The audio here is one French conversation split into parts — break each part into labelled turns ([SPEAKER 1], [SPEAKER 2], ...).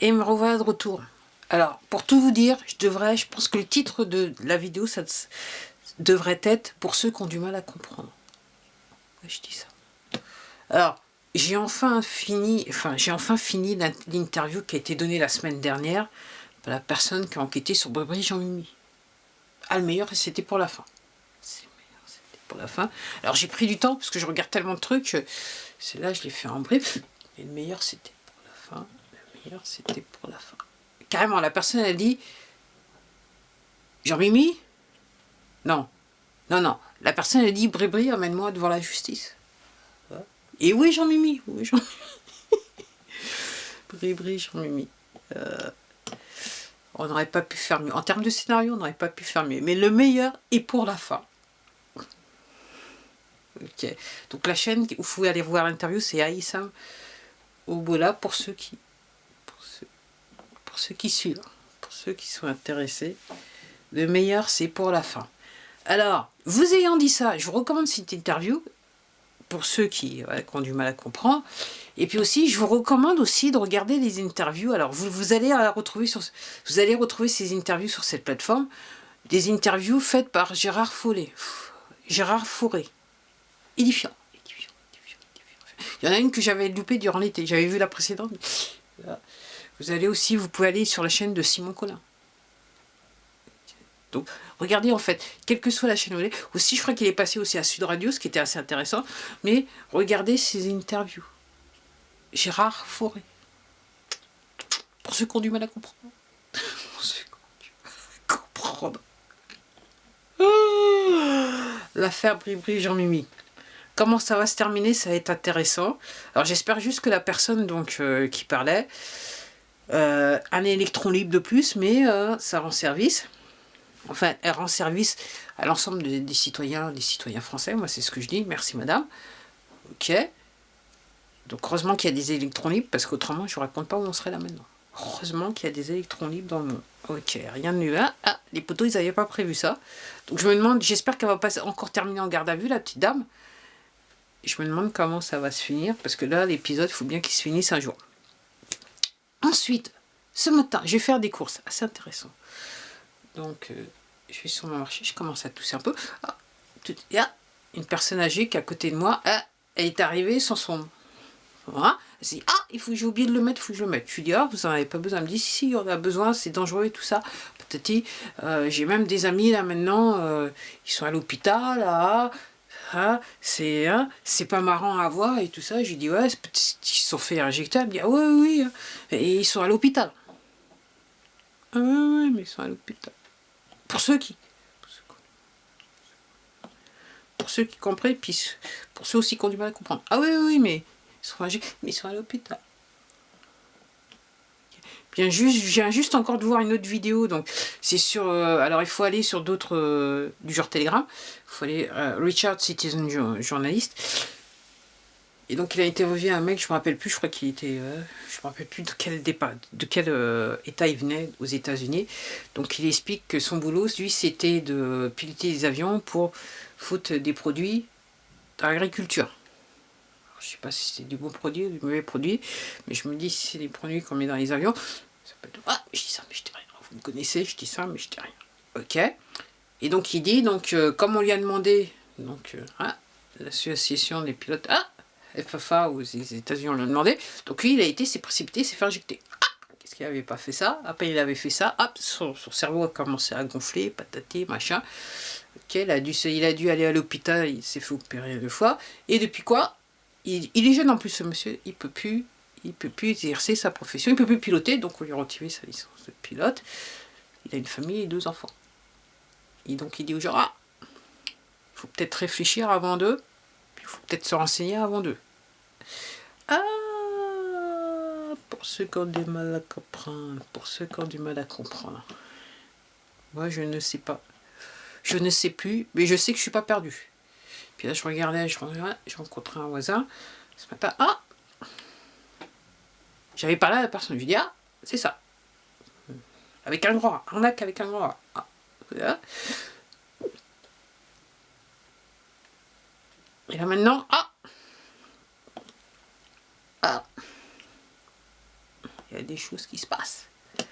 [SPEAKER 1] Et me revoilà de retour. Alors, pour tout vous dire, je pense que le titre de la vidéo, ça devrait être pour ceux qui ont du mal à comprendre. Ouais, je dis ça. Alors, j'ai enfin fini l'interview qui a été donnée la semaine dernière par la personne qui a enquêté sur Brébré Jean-Mimi. Ah, le meilleur, c'était pour la fin. C'est le meilleur, c'était pour la fin. Alors, j'ai pris du temps, parce que je regarde tellement de trucs. Celle-là, je l'ai fait en brief. Et le meilleur, c'était pour la fin. Le meilleur, c'était pour la fin. Carrément, la personne a dit Jean-Mimi? Non. Non. La personne a dit Brébré, emmène-moi devant la justice. Et oui, Jean-Mimi. Oui, Jean-Mimi. Brébré, Jean-Mimi. On n'aurait pas pu faire mieux. En termes de scénario, on n'aurait pas pu faire mieux. Mais le meilleur est pour la fin. Ok. Donc la chaîne où vous pouvez aller voir l'interview, c'est Aïssam Obola pour ceux qui suivent, pour ceux qui sont intéressés. Le meilleur, c'est pour la fin. Alors, vous ayant dit ça, je vous recommande cette interview pour ceux qui ont du mal à comprendre. Et puis aussi, je vous recommande aussi de regarder les interviews. Alors, vous allez retrouver ces interviews sur cette plateforme. Des interviews faites par Gérard Fauré. Édifiant. Il y en a une que j'avais loupée durant l'été. J'avais vu la précédente. Vous pouvez aller sur la chaîne de Simon Collin. Donc, regardez en fait, quelle que soit la chaîne où vous voulez. Aussi, je crois qu'il est passé aussi à Sud Radio, ce qui était assez intéressant. Mais regardez ces interviews. Gérard Fauré. Pour ceux qui ont du mal à comprendre. Pour ceux qui ont du mal à comprendre. L'affaire Brébré Jean-Mimi. Comment ça va se terminer, ça va être intéressant. Alors j'espère juste que la personne qui parlait, un électron libre de plus, mais ça rend service. Enfin, elle rend service à l'ensemble des citoyens français. Moi, c'est ce que je dis. Merci, madame. Ok. Donc, heureusement qu'il y a des électrons libres, parce qu'autrement, je ne vous raconte pas où on serait là maintenant. Heureusement qu'il y a des électrons libres dans le monde. Ok, rien de mieux. Ah, les poteaux, ils n'avaient pas prévu ça. Donc, je me demande, j'espère qu'elle va pas encore terminer en garde à vue, la petite dame. Je me demande comment ça va se finir, parce que là, l'épisode, il faut bien qu'il se finisse un jour. Ensuite, ce matin, je vais faire des courses. Assez intéressant. Donc, je vais sur mon marché, je commence à tousser un peu. Ah, il y a une personne âgée qui est à côté de moi. Ah, elle est arrivée sans son... Voilà. Elle s'est dit, j'ai oublié de le mettre, il faut que je le mette. Je lui dis, vous n'en avez pas besoin. Elle me dit, si, on en a besoin, c'est dangereux et tout ça. Peut-être, j'ai même des amis là maintenant, ils sont à l'hôpital, là. C'est pas marrant à voir et tout ça. Je lui dis, ouais, ils se sont fait injecter. Elle me dit, oui. Et ils sont à l'hôpital. Ah oui, mais ils sont à l'hôpital. Pour ceux qui comprennent, puis pour ceux aussi qui ont du mal à comprendre. Ah oui, mais ils sont à l'hôpital. Je viens juste encore de voir une autre vidéo, donc c'est sur... alors il faut aller sur d'autres du genre Telegram, il faut aller Richard Citizen Journalist, et donc il a interviewé un mec, je me rappelle plus, je crois qu'il était... je me rappelle plus de quel état il venait aux États-Unis. Donc il explique que son boulot, lui, c'était de piloter des avions pour faute des produits dans l'agriculture. Je sais pas si c'est du bon produit ou du mauvais produit, mais je me dis si c'est des produits qu'on met dans les avions, ça peut être... je dis ça, mais je dis rien. Vous me connaissez, je dis ça, mais je dis rien. Ok. Et donc il dit, comme on lui a demandé, l'association des pilotes, FFA aux États-Unis, on lui a demandé, donc lui, s'est précipité, s'est fait injecter. Qu'est-ce qu'il n'avait pas fait ça? Après, il avait fait ça, son cerveau a commencé à gonfler, patati, machin. Ok, il a dû aller à l'hôpital, il s'est fait opérer 2 fois. Et depuis quoi? Il est jeune en plus, ce monsieur, il peut plus exercer sa profession, il peut plus piloter, donc on lui a retiré sa licence de pilote. Il a une famille et 2 enfants. Et donc il dit aux gens, il faut peut-être réfléchir avant d'eux, il faut peut-être se renseigner avant d'eux. Pour ceux qui ont du mal à comprendre, moi je ne sais pas. Je ne sais plus, mais je sais que je suis pas perdu. Puis là, je regardais, j'ai rencontré un voisin ce matin. J'avais parlé à la personne, je lui ai dit, c'est ça. Avec un grand A, arnaque avec un grand A. Voilà. Et là maintenant, Il y a des choses qui se passent. Il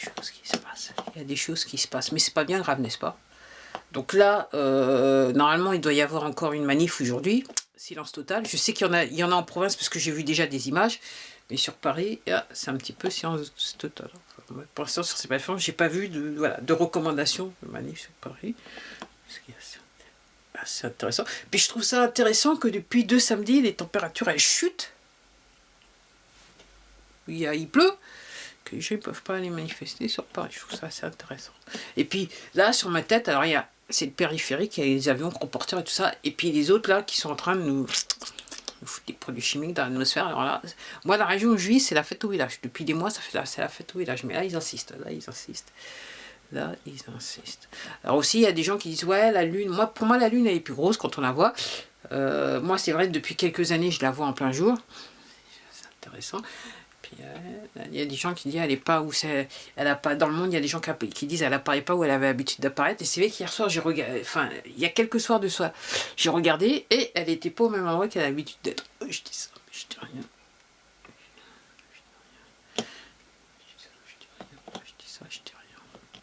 [SPEAKER 1] y a des choses qui se passent. Il y a des choses qui se passent. Mais c'est pas bien grave, n'est-ce pas? Donc là, normalement, il doit y avoir encore une manif aujourd'hui. Silence total. Je sais qu'il y en a en province parce que j'ai vu déjà des images. Mais sur Paris, c'est un petit peu silence total. Enfin, pour l'instant, sur ces plateformes, j'ai pas vu de recommandations de manif sur Paris. C'est intéressant. Puis je trouve ça intéressant que depuis 2 samedis, les températures elles chutent. Il pleut. Que les gens ne peuvent pas aller manifester sur Paris. Je trouve ça assez intéressant. Et puis là, sur ma tête, alors c'est le périphérique, il y a les avions transporteurs et tout ça. Et puis les autres là qui sont en train de nous foutre des produits chimiques dans l'atmosphère. Alors là, moi, la région où je vis, c'est la fête au village. Depuis des mois, c'est la fête au village. Mais là, ils insistent. Là, ils insistent. Alors aussi, il y a des gens qui disent, ouais, la Lune, pour moi, la Lune, elle est plus grosse quand on la voit. Moi, c'est vrai, depuis quelques années, je la vois en plein jour. C'est intéressant. Puis, il y a des gens qui disent, elle est pas où c'est... Elle a pas, dans le monde, il y a des gens qui disent, elle apparaît pas où elle avait l'habitude d'apparaître. Et c'est vrai qu'hier soir, j'ai regardé... Enfin, il y a quelques soirs de soir, j'ai regardé et elle était pas au même endroit qu'elle a l'habitude d'être. Je dis ça, mais je dis rien.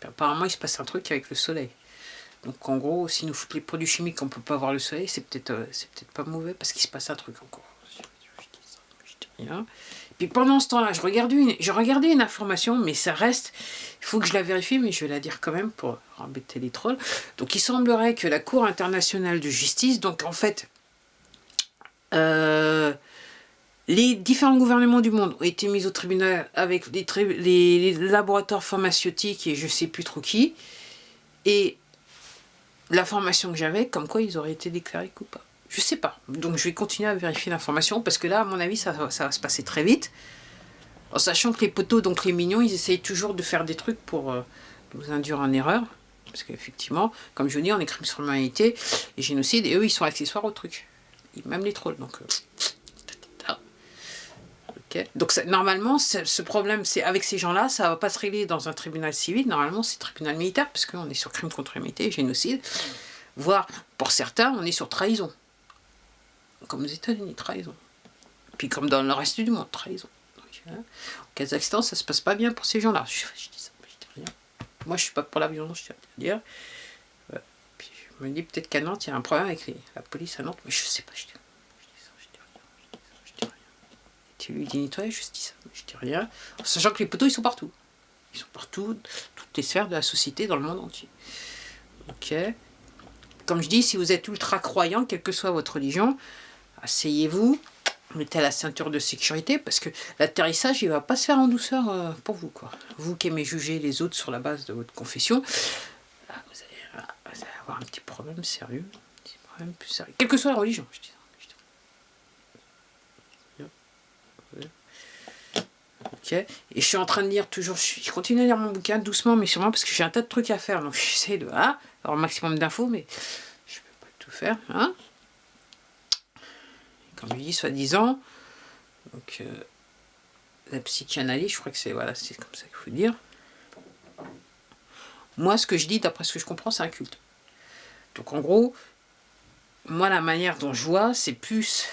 [SPEAKER 1] Apparemment, il se passe un truc avec le soleil. Donc, en gros, si nous foutent les produits chimiques, on ne peut pas voir le soleil, c'est peut-être pas mauvais parce qu'il se passe un truc encore. Je dis rien. Puis pendant ce temps-là, je regardais une information, mais ça reste... Il faut que je la vérifie, mais je vais la dire quand même pour embêter les trolls. Donc, il semblerait que la Cour internationale de justice, donc en fait... les différents gouvernements du monde ont été mis au tribunal avec les laboratoires pharmaceutiques et je sais plus trop qui. Et l'information que j'avais, comme quoi ils auraient été déclarés coupables. Je sais pas. Donc je vais continuer à vérifier l'information parce que là, à mon avis, ça va se passer très vite. En sachant que les poteaux, donc les mignons, ils essayent toujours de faire des trucs pour nous induire en erreur. Parce qu'effectivement, comme je vous dis, on est crime sur l'humanité et génocide, et eux, ils sont accessoires au truc. Même les trolls. Donc... Donc normalement, ce problème, c'est avec ces gens-là, ça ne va pas se régler dans un tribunal civil. Normalement, c'est tribunal militaire, parce qu'on est sur crime contre l'humanité, génocide. Voire, pour certains, on est sur trahison. Comme aux États-Unis, trahison. Puis comme dans le reste du monde, trahison. Donc, au Kazakhstan, ça se passe pas bien pour ces gens-là. Je dis ça, mais je dis rien. Moi, je suis pas pour la violence, je tiens à dire. Puis je me dis peut-être qu'à Nantes, il y a un problème avec la police à Nantes, mais je sais pas, je dis rien. Tu lui dis nettoyer, je dis ça, je dis rien. En sachant que les poteaux, ils sont partout. Ils sont partout, toutes les sphères de la société, dans le monde entier. Ok. Comme je dis, si vous êtes ultra croyant, quelle que soit votre religion, asseyez-vous, mettez la ceinture de sécurité, parce que l'atterrissage, il ne va pas se faire en douceur pour vous, quoi. Vous qui aimez juger les autres sur la base de votre confession, vous allez avoir un petit problème sérieux. Un petit problème plus sérieux. Quelle que soit la religion, je dis ça. Okay. Et je suis en train de lire toujours, je continue à lire mon bouquin doucement mais sûrement parce que j'ai un tas de trucs à faire, donc j'essaie de avoir un maximum d'infos, mais je ne peux pas tout faire. Hein. Comme je dis, soi-disant, donc la psychanalyse, je crois que c'est comme ça qu'il faut dire. Moi, ce que je dis, d'après ce que je comprends, c'est un culte. Donc en gros, moi, la manière dont je vois, c'est plus...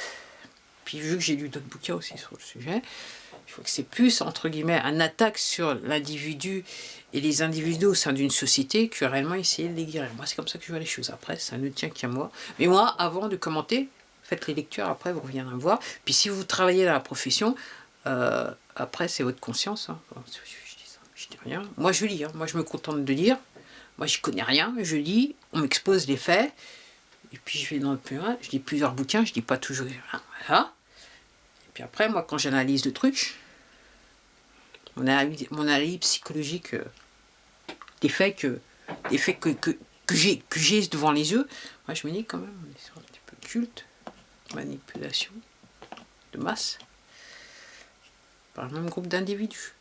[SPEAKER 1] Puis vu que j'ai lu d'autres bouquins aussi sur le sujet, je vois que c'est plus, entre guillemets, un attaque sur l'individu et les individus au sein d'une société que réellement essayer de les guérir. Moi, c'est comme ça que je vois les choses. Après, ça ne tient qu'à moi. Mais moi, avant de commenter, faites les lectures, après, vous reviendrez me voir. Puis si vous travaillez dans la profession, après, c'est votre conscience. Hein. Je dis ça, je dis rien. Moi, je lis. Hein. Moi, je me contente de lire. Moi, je connais rien. Je lis. On m'expose les faits. Et puis, je vais dans le plus loin. Je lis plusieurs bouquins. Je dis pas toujours... Voilà. Et puis après, moi, quand j'analyse le truc... Mon analyse psychologique des faits que j'ai devant les yeux, moi je me dis quand même, on est sur un petit peu culte, manipulation de masse par le même groupe d'individus.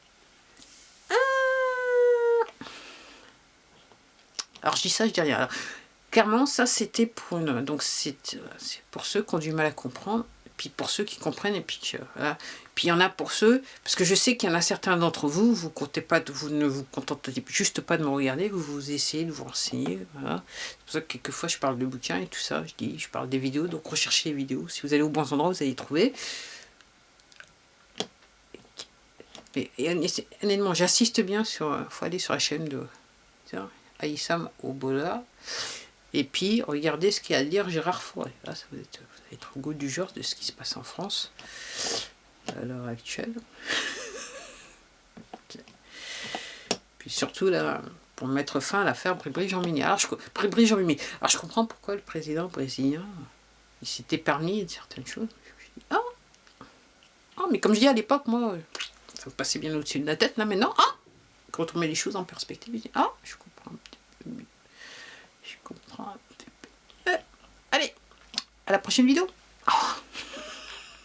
[SPEAKER 1] Alors je dis ça, je dis rien. Alors, clairement, ça c'était pour donc c'est pour ceux qui ont du mal à comprendre. Puis pour ceux qui comprennent, et puis voilà. Puis il y en a pour ceux, parce que je sais qu'il y en a certains d'entre vous, vous ne vous contentez juste pas de me regarder, vous essayez de vous renseigner, voilà. C'est pour ça que quelquefois je parle de bouquins et tout ça, je parle des vidéos, donc recherchez les vidéos, si vous allez aux bons endroits, vous allez les trouver. Et honnêtement, j'assiste bien sur... faut aller sur la chaîne de Aïssam Obola. Et puis, regardez ce qu'il y a à dire Gérard Fauré. Là, vous allez être au goût du jour de ce qui se passe en France à l'heure actuelle. Puis surtout, là, pour mettre fin à l'affaire Bribri-Jean-Mimi. Alors, je comprends pourquoi le président brésilien, il s'était permis certaines choses. Je me dis, mais comme je dis à l'époque, moi, ça me passait bien au-dessus de la tête. Là, maintenant, quand on met les choses en perspective, je dis, je comprends un petit peu mieux. Je comprends un petit peu. Allez, à la prochaine vidéo.